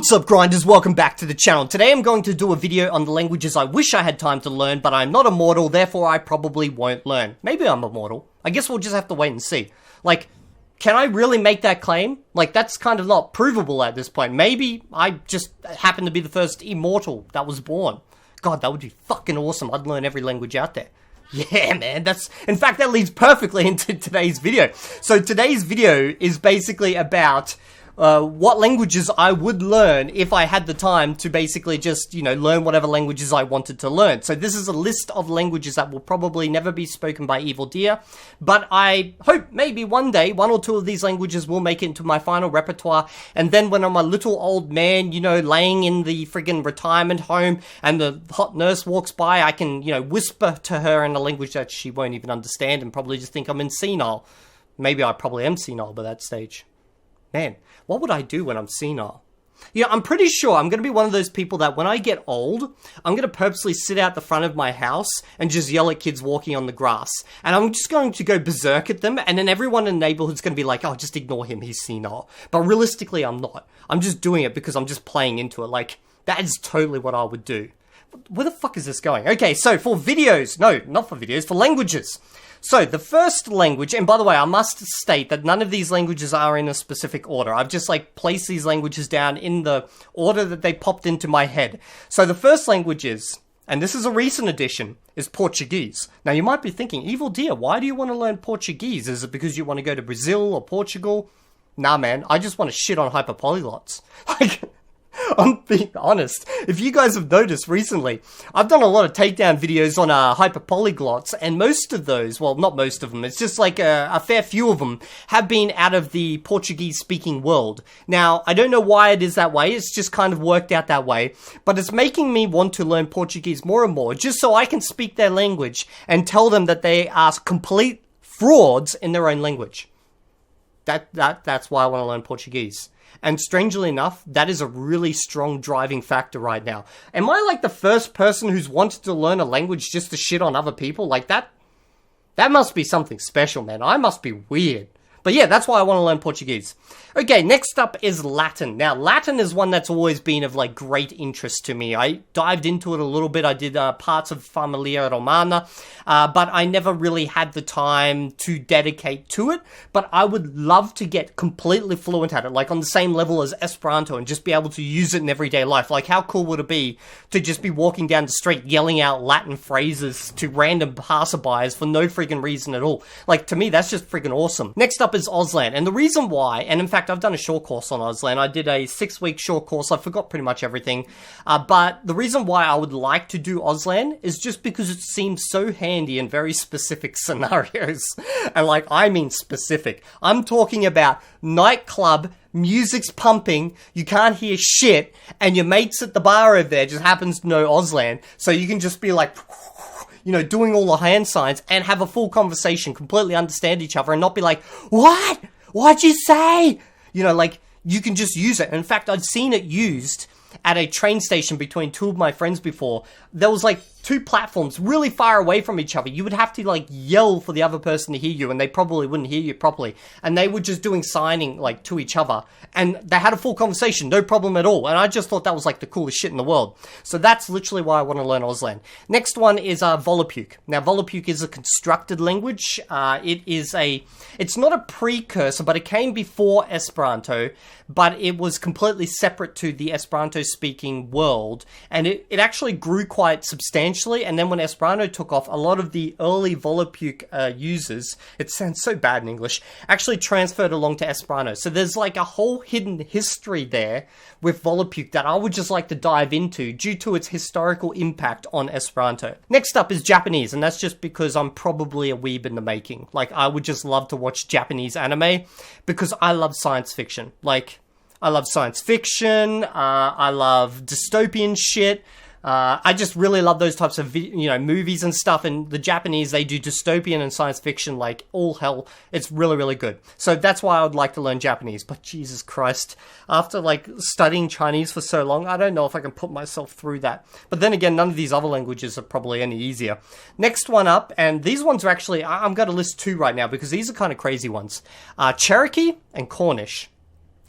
What's up, grinders? Welcome back to the channel. Today I'm going to do a video on the languages I wish I had time to learn, but I'm not immortal, therefore I probably won't learn. Maybe I'm immortal. I guess we'll just have to wait and see. Like, can I really make that claim? Like, that's kind of not provable at this point. Maybe I just happen to be the first immortal that was born. God, that would be fucking awesome. I'd learn every language out there. Yeah, man, in fact, that leads perfectly into today's video. So today's video is basically about what languages I would learn if I had the time to basically just, learn whatever languages I wanted to learn. So this is a list of languages that will probably never be spoken by Evildea, but I hope maybe one day, one or two of these languages will make it into my final repertoire, and then when I'm a little old man, laying in the friggin' retirement home, and the hot nurse walks by, I can, whisper to her in a language that she won't even understand and probably just think I'm senile. Maybe I probably am senile by that stage. Man, what would I do when I'm senile? I'm pretty sure I'm going to be one of those people that when I get old, I'm going to purposely sit out the front of my house and just yell at kids walking on the grass. And I'm just going to go berserk at them, and then everyone in the neighborhood's going to be like, oh, just ignore him, he's senile. But realistically, I'm not. I'm just doing it because I'm just playing into it. Like, that is totally what I would do. Where the fuck is this going? Okay, so for videos, no, not for videos, for languages. So, the first language, and by the way, I must state that none of these languages are in a specific order. I've just, placed these languages down in the order that they popped into my head. So, the first language is, and this is a recent addition, is Portuguese. Now, you might be thinking, Evildea, why do you want to learn Portuguese? Is it because you want to go to Brazil or Portugal? Nah, man, I just want to shit on hyperpolyglots. I'm being honest. If you guys have noticed recently, I've done a lot of takedown videos on hyperpolyglots, and most of those, well, not most of them, it's just like a fair few of them have been out of the Portuguese-speaking world. Now, I don't know why it is that way, it's just kind of worked out that way, but it's making me want to learn Portuguese more and more, just so I can speak their language and tell them that they are complete frauds in their own language. That's why I want to learn Portuguese. And strangely enough, that is a really strong driving factor right now. Am I like the first person who's wanted to learn a language just to shit on other people? Like that must be something special, man. I must be weird. But yeah, that's why I want to learn Portuguese. Okay, next up is Latin. Now, Latin is one that's always been of, great interest to me. I dived into it a little bit. I did parts of Familia Romana, but I never really had the time to dedicate to it. But I would love to get completely fluent at it, on the same level as Esperanto, and just be able to use it in everyday life. How cool would it be to just be walking down the street yelling out Latin phrases to random passerbys for no friggin' reason at all? To me, that's just friggin' awesome. Next up is Auslan, and the reason why, and in fact I've done a short course on Auslan, I did a 6-week short course, I forgot pretty much everything, but the reason why I would like to do Auslan is just because it seems so handy in very specific scenarios, and I mean specific. I'm talking about nightclub, music's pumping, you can't hear shit, and your mates at the bar over there just happens to know Auslan, so you can just be doing all the hand signs and have a full conversation, completely understand each other and not be like, what? What'd you say? You can just use it. In fact, I've seen it used at a train station between two of my friends before. There was two platforms really far away from each other. You would have to yell for the other person to hear you, and they probably wouldn't hear you properly. And they were just doing signing to each other, and they had a full conversation, no problem at all. And I just thought that was the coolest shit in the world. So that's literally why I want to learn Auslan. Next one is Volapük. Now Volapük is a constructed language. It's not a precursor, but it came before Esperanto, but it was completely separate to the Esperanto speaking world, and it actually grew quite substantially. And then when Esperanto took off, a lot of the early Volapük users, it sounds so bad in English, actually transferred along to Esperanto. So there's a whole hidden history there with Volapük that I would just like to dive into due to its historical impact on Esperanto. Next up is Japanese, and that's just because I'm probably a weeb in the making. I would just love to watch Japanese anime because I love science fiction. I love science fiction, I love dystopian shit, I just really love those types of, movies and stuff, and the Japanese, they do dystopian and science fiction all hell. It's really, really good. So that's why I would like to learn Japanese, but Jesus Christ, after, studying Chinese for so long, I don't know if I can put myself through that. But then again, none of these other languages are probably any easier. Next one up, and these ones are actually, I'm going to list two right now, because these are kind of crazy ones. Cherokee and Cornish.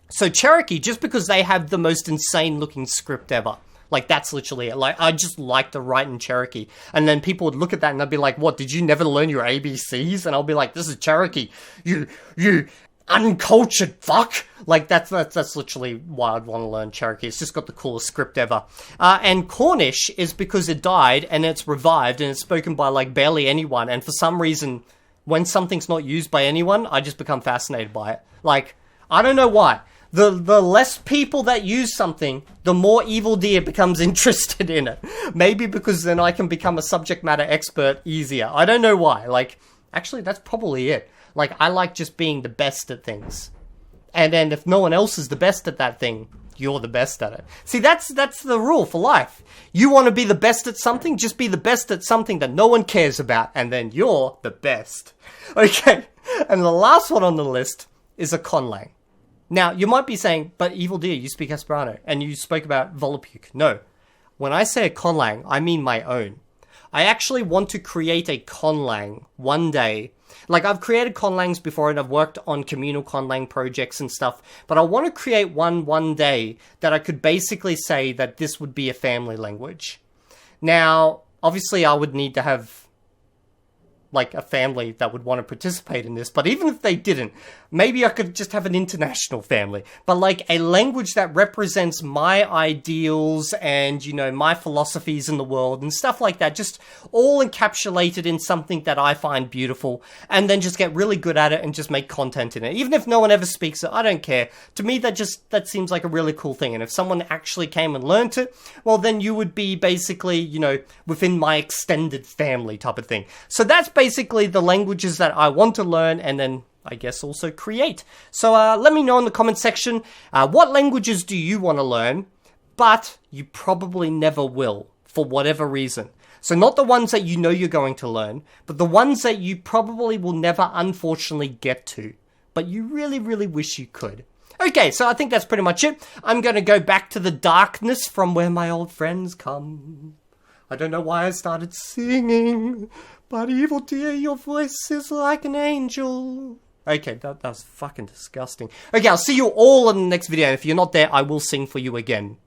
So Cherokee, just because they have the most insane looking script ever. Like, that's literally it. Like, I just like to write in Cherokee. And then people would look at that and they'd be like, what, did you never learn your ABCs? And I'll be like, this is Cherokee. You uncultured fuck. Like, that's literally why I'd want to learn Cherokee. It's just got the coolest script ever. And Cornish is because it died and it's revived and it's spoken by, like, barely anyone. And for some reason, when something's not used by anyone, I just become fascinated by it. Like, I don't know why. The less people that use something, the more Evildea becomes interested in it. Maybe because then I can become a subject matter expert easier. I don't know why. Like, actually, that's probably it. Like, I like just being the best at things. And then if no one else is the best at that thing, you're the best at it. See, that's the rule for life. You want to be the best at something? Just be the best at something that no one cares about. And then you're the best. Okay. And the last one on the list is a Conlang. Now, you might be saying, but Evildea, you speak Esperanto, and you spoke about Volapük. No. When I say a Conlang, I mean my own. I actually want to create a Conlang one day. Like, I've created Conlangs before, and I've worked on communal Conlang projects and stuff, but I want to create one day that I could basically say that this would be a family language. Now, obviously, I would need to have like a family that would want to participate in this, but even if they didn't, maybe I could just have an international family, but like a language that represents my ideals and, you know, my philosophies in the world and stuff like that, just all encapsulated in something that I find beautiful, and then just get really good at it and just make content in it. Even if no one ever speaks it, I don't care. To me, that seems like a really cool thing, and if someone actually came and learnt it, well, then you would be basically, you know, within my extended family type of thing. So that's basically the languages that I want to learn, and then I guess also create. So let me know in the comment section, what languages do you want to learn, but you probably never will, for whatever reason. So not the ones that you know you're going to learn, but the ones that you probably will never unfortunately get to, but you really, really wish you could. Okay, so I think that's pretty much it. I'm going to go back to the darkness from where my old friends come. I don't know why I started singing, but Evildea, your voice is like an angel. Okay, that was fucking disgusting. Okay, I'll see you all in the next video, and if you're not there, I will sing for you again.